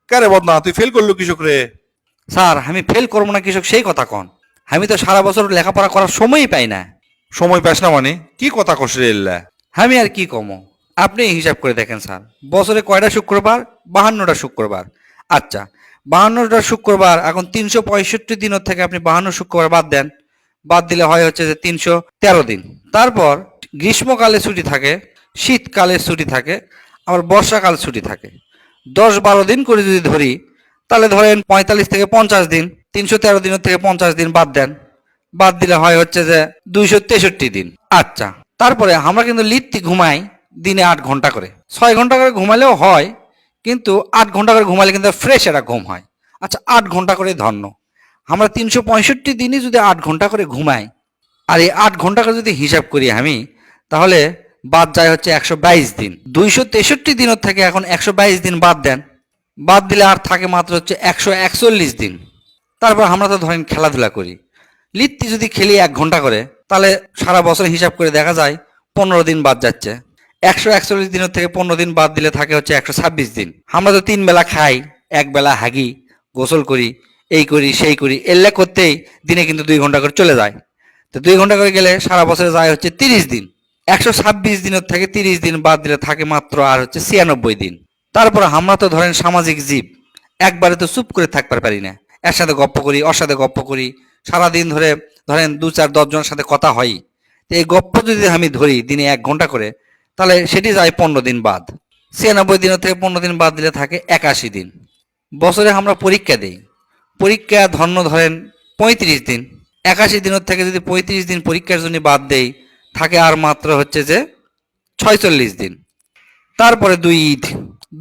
কারে বদনা তুই ফেল করলো কৃষক রে? স্যার আমি ফেল করবো না কৃষক সেই কথা কন, আমি তো সারা বছর লেখাপড়া করার সময়ই পাই না। সময় পাস না মানে কি কথা কস রে এল্লা? আমি আর কি কমো, আপনি হিসাব করে দেখেন স্যার, বছরে কয়টা শুক্রবার? 52টা শুক্রবার। আচ্ছা, 52টা শুক্রবার, এখন 365 দিনের থেকে আপনি 52 শুক্রবার বাদ দেন, বাদ দিলে হয় হচ্ছে যে 313 দিন। তারপর গ্রীষ্মকালে ছুটি থাকে, শীতকালে ছুটি থাকে, আবার বর্ষাকাল ছুটি থাকে। 10-12 দিন করে যদি ধরি, তাহলে ধরেন 45 থেকে 50 দিন, 313 দিনের থেকে 50 দিন বাদ দেন, বাদ দিলে হয় হচ্ছে যে 263 দিন। আচ্ছা, তারপরে আমরা কিন্তু লিত্তি ঘুমাই দিনে 8 ঘন্টা করে, 6 ঘন্টা করে ঘুমালেও হয়, কিন্তু 8 ঘন্টা করে ঘুমালে কিন্তু ফ্রেশ একটা ঘুম হয়। আচ্ছা, 8 ঘন্টা করে ধন্য, আমরা 365 দিনই যদি 8 ঘন্টা করে ঘুমাই, আর এই 8 ঘন্টা করে যদি হিসাব করি আমি, তাহলে বাদ যায় হচ্ছে 122 দিন। 263 দিনের থেকে এখন 122 দিন বাদ দেন, বাদ দিলে আর থাকে মাত্র হচ্ছে 141 দিন। তারপর আমরা তো ধরেন খেলাধুলা করি, লিত্তি যদি খেলি 1 ঘন্টা করে, তাহলে সারা বছর হিসাব করে দেখা যায় 15 দিন বাদ যাচ্ছে। 141 দিনের থেকে 15 দিন বাদ দিলে থাকে হচ্ছে 126 দিন। আমরা তো 3 বেলা খাই, 1 বেলা হাগি, গোসল করি, এই করি সেই করি, এল্লা করতেই দিনে কিন্তু 2 ঘন্টা করে চলে যায়। তো 2 ঘন্টা করে গেলে সারা বছরে যায় হচ্ছে 30 দিন। 126 দিনের থেকে 30 দিন বাদ দিলে থাকে মাত্র আর হচ্ছে 96 দিন। তারপর আমরা তো ধরেন সামাজিক জীব, একবারে তো চুপ করে থাকতে পারি না, এর সাথে গপ্প করি, ওর সাথে গপ্প করি, সারাদিন ধরে ধরেন 2-4-10 জনের সাথে কথা হয়। তো এই গপ্প যদি আমি ধরি দিনে 1 ঘন্টা করে, তাহলে সেটি যায় 15 দিন বাদ। 96 দিনের থেকে 15 দিন বাদ দিলে থাকে 81 দিন। বছরে আমরা পরীক্ষা দিই, পরীক্ষা ধন্য ধরেন 35 দিন। 81 দিনের থেকে যদি 35 দিন পরীক্ষার জন্য বাদ দেই, থাকে আর মাত্র হচ্ছে যে 46 দিন। তারপরে 2 ঈদ,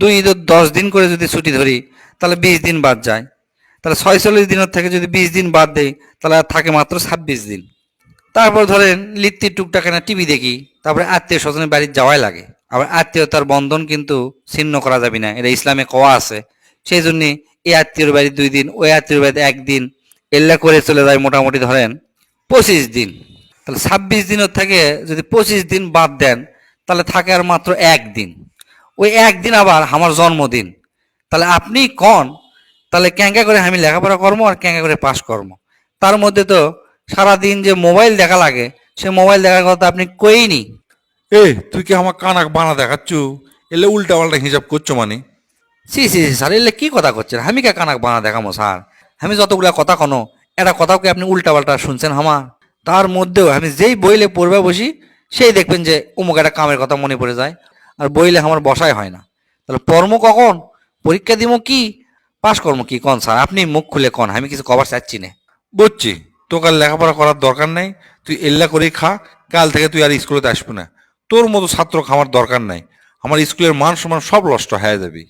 2 ঈদের 10 দিন করে যদি ছুটি ধরি, তাহলে 20 দিন বাদ যায়। তাহলে 46 দিনের থেকে যদি 20 দিন বাদ দেই, তাহলে আর থাকে মাত্র 26 দিন। তারপর ধরেন লিত্তির টুকটাক না টিভি দেখি, তারপরে আত্মীয় স্বজনের বাড়ি যাওয়াই লাগে। আবার আত্মীয়তার বন্ধন কিন্তু ছিন্ন করা যাবে না, এটা ইসলামে কওয়া আছে। সেই জন্য এই আত্মীয়র বাড়ি 2 দিন, ওই আত্মীয়র বাড়িতে 1 দিন, এল্লা করে চলে যায় মোটামুটি ধরেন 25 দিন। তাহলে 26 দিনের থেকে যদি 25 দিন বাদ দেন, তাহলে থাকে আর মাত্র 1 দিন। ওই 1 দিন আবার আমার জন্মদিন। তাহলে আপনি কন, তাহলে ক্যাঙ্কা করে আমি লেখাপড়া করবো আর ক্যাঙ্কা করে পাস করবো? তার মধ্যে তো সারাদিন যে মোবাইল দেখা লাগে, সে মোবাইল দেখার কথা আপনি কইনি। এ তুই কি আমার কানাক বানা দেখাচ্ছু? এলে উল্টা পাল্টা হিসাব করছো মানে? সি সি সি, স্যার এলে কি কথা করছেন? আমি কে কানাক বানা দেখামো স্যার? আমি যতগুলা কথা কোনো, এটা কথাও কি আপনি উল্টা পাল্টা শুনছেন আমার? তার মধ্যেও আমি যেই বইলে পড়বে বসি, সেই দেখবেন যে অমুক একটা কামের কথা মনে পড়ে যায়, আর বইলে আমার বসাই হয় না। তাহলে পড়মো কখন? পরীক্ষা দিব কি, পাস করবো কি? কন স্যার, আপনি মুখ খুলে কন, আমি কিছু কবার চাচ্ছি না। বুঝছি, তোকে আর লেখাপড়া করার দরকার নাই, তুই এল্লা করেই খা। কাল থেকে তুই আর স্কুলে আসবি না, তোর মতো ছাত্র খাওয়ার দরকার নাই। আমার স্কুলের মান সম্মান সব নষ্ট হয়ে যাবে।